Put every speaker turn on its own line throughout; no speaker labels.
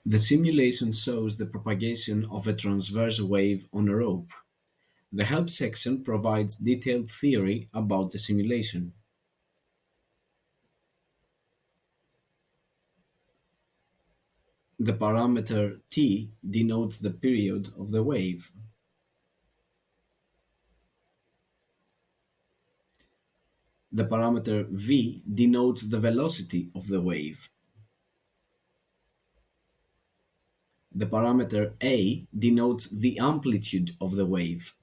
The simulation shows the propagation of a transverse wave on a rope. The help section provides detailed theory about the simulation. The parameter t denotes the period of the wave. The parameter v denotes the velocity of the wave. The parameter a denotes the amplitude of the wave.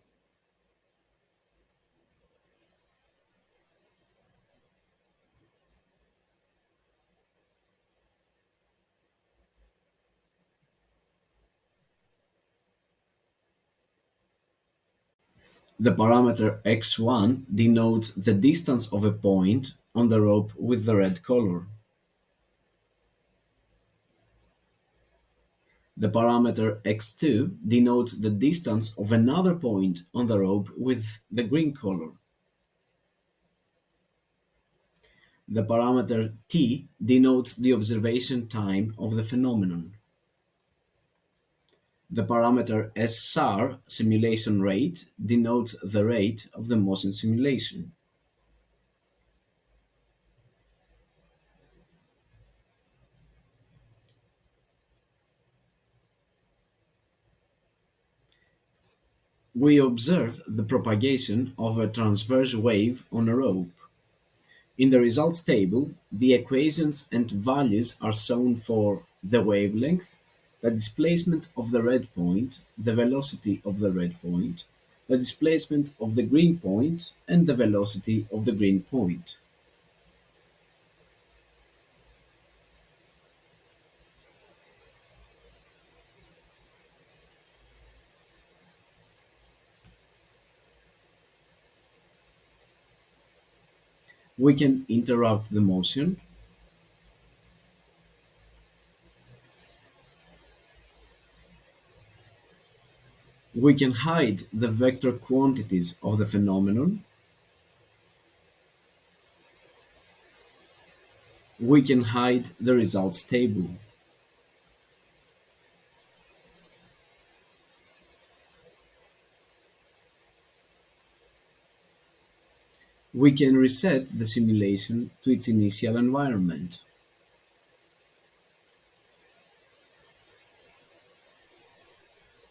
The parameter x1 denotes the distance of a point on the rope with the red color. The parameter x2 denotes the distance of another point on the rope with the green color. The parameter t denotes the observation time of the phenomenon. The parameter SR, simulation rate, denotes the rate of the motion simulation. We observe the propagation of a transverse wave on a rope. In the results table, the equations and values are shown for the wavelength, the displacement of the red point, the velocity of the red point, the displacement of the green point, and the velocity of the green point. We can interrupt the motion. We can hide the vector quantities of the phenomenon. We can hide the results table. We can reset the simulation to its initial environment.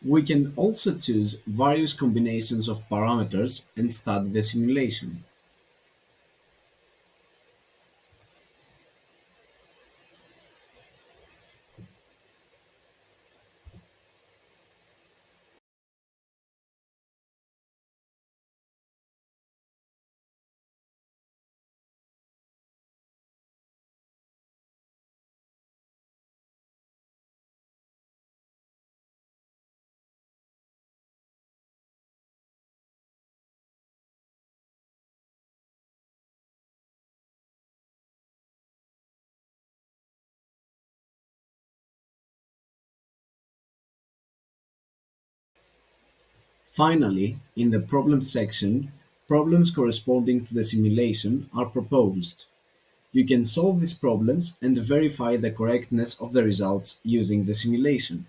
We can also choose various combinations of parameters and study the simulation. Finally, in the problem section, problems corresponding to the simulation are proposed. You can solve these problems and verify the correctness of the results using the simulation.